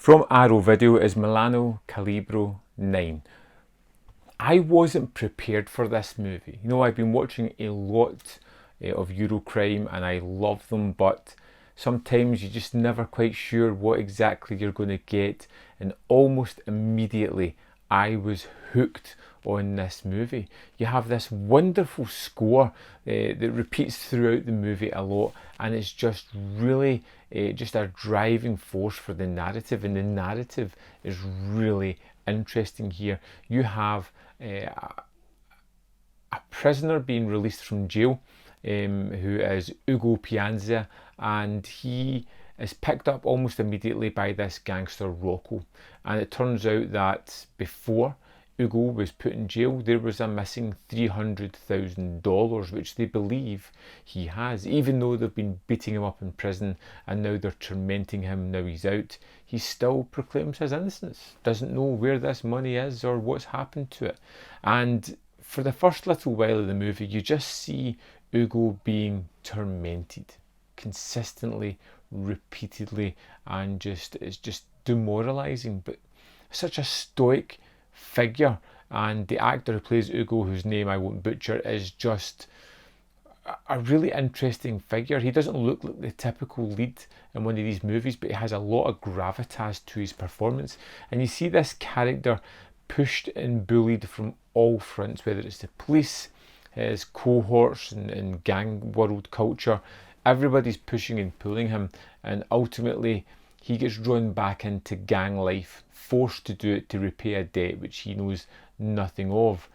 From Arrow Video is Milano Calibro 9. I wasn't prepared for this movie. You know, I've been watching a lot of Eurocrime and I love them, but sometimes you're just never quite sure what exactly you're going to get, and almost immediately I was hooked on this movie. You have this wonderful score that repeats throughout the movie a lot, and it's just really just a driving force for the narrative, and the narrative is really interesting here. You have a prisoner being released from jail who is Ugo Pianza, and he is picked up almost immediately by this gangster Rocco, and it turns out that before Ugo was put in jail there was a missing $300,000 which they believe he has. Even though they've been beating him up in prison and now they're tormenting him now he's out, he still proclaims his innocence, doesn't know where this money is or what's happened to it. And for the first little while of the movie you just see Ugo being tormented consistently, repeatedly, and it's just demoralizing, but such a stoic figure. And the actor who plays Ugo, whose name I won't butcher, is just a really interesting figure. He doesn't look like the typical lead in one of these movies, but he has a lot of gravitas to his performance, and you see this character pushed and bullied from all fronts, whether it's the police, his cohorts and gang world culture. Everybody's pushing and pulling him, and ultimately he gets drawn back into gang life, forced to do it to repay a debt which he knows nothing of.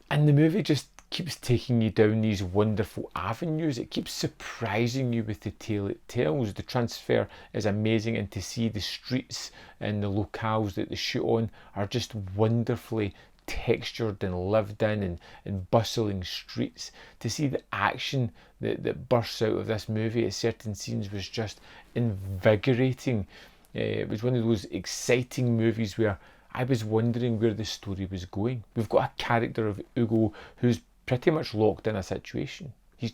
And the movie just keeps taking you down these wonderful avenues. It keeps surprising you with the tale it tells. The transfer is amazing, and to see the streets and the locales that they shoot on are just wonderfully textured and lived in, and bustling streets. To see the action that bursts out of this movie at certain scenes was just invigorating. It was one of those exciting movies where I was wondering where the story was going. We've got a character of Ugo who's pretty much locked in a situation. He's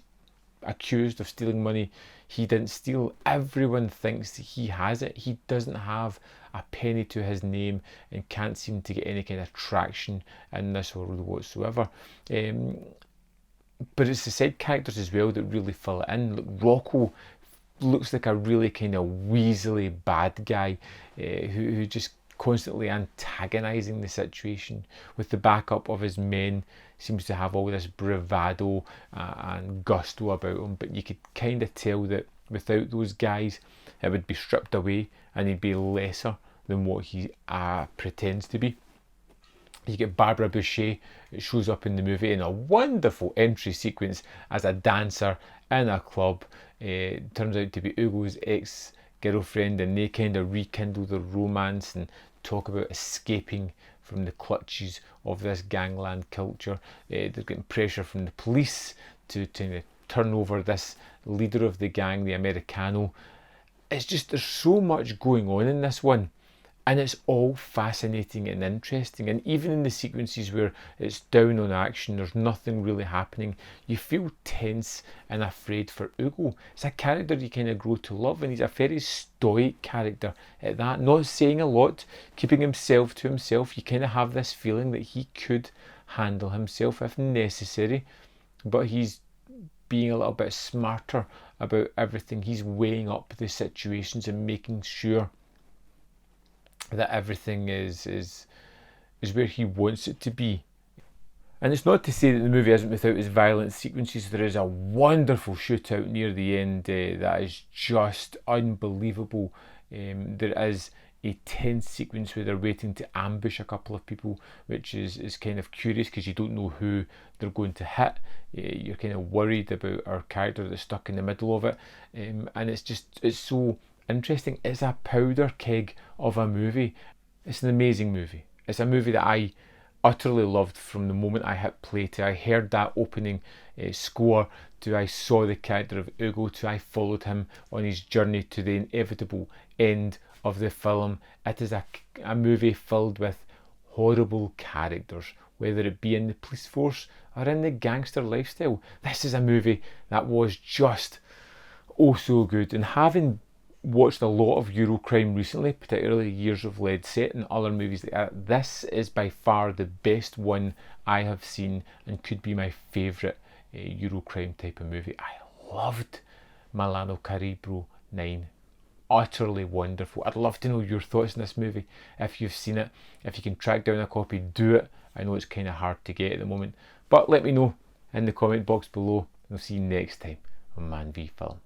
accused of stealing money he didn't steal. Everyone thinks that he has it. He doesn't have a penny to his name and can't seem to get any kind of traction in this world whatsoever. But it's the side characters as well that really fill it in. Look, Rocco looks like a really kind of weaselly bad guy who just constantly antagonizing the situation with the backup of his men. Seems to have all this bravado and gusto about him, but you could kind of tell that without those guys it would be stripped away and he'd be lesser than what he pretends to be. You get Barbara Boucher, it shows up in the movie in a wonderful entry sequence as a dancer in a club. It turns out to be Ugo's ex-girlfriend, and they kind of rekindle their romance and talk about escaping from the clutches of this gangland culture. They're getting pressure from the police to turn over this leader of the gang, the Americano. It's just, there's so much going on in this one, and it's all fascinating and interesting. And even in the sequences where it's down on action, there's nothing really happening, you feel tense and afraid for Ugo. It's a character you kind of grow to love, and he's a very stoic character at that, not saying a lot, keeping himself to himself. You kind of have this feeling that he could handle himself if necessary, but he's being a little bit smarter about everything. He's weighing up the situations and making sure that everything is where he wants it to be. And it's not to say that the movie isn't without its violent sequences. There is a wonderful shootout near the end that is just unbelievable. There is a tense sequence where they're waiting to ambush a couple of people, which is kind of curious because you don't know who they're going to hit. You're kind of worried about our character that's stuck in the middle of it, and it's so interesting. It's a powder keg of a movie. It's an amazing movie. It's a movie that I utterly loved from the moment I hit play to I heard that opening score, to I saw the character of Ugo, to I followed him on his journey to the inevitable end of the film. It is a movie filled with horrible characters, whether it be in the police force or in the gangster lifestyle. This is a movie that was just oh so good, and having watched a lot of Eurocrime recently, particularly Years of Lead Set and other movies like that. This is by far the best one I have seen and could be my favourite Eurocrime type of movie. I loved Milano Calibro 9. Utterly wonderful. I'd love to know your thoughts on this movie. If you've seen it, if you can track down a copy, do it. I know it's kind of hard to get at the moment, but let me know in the comment box below. We'll see you next time on Man v Film.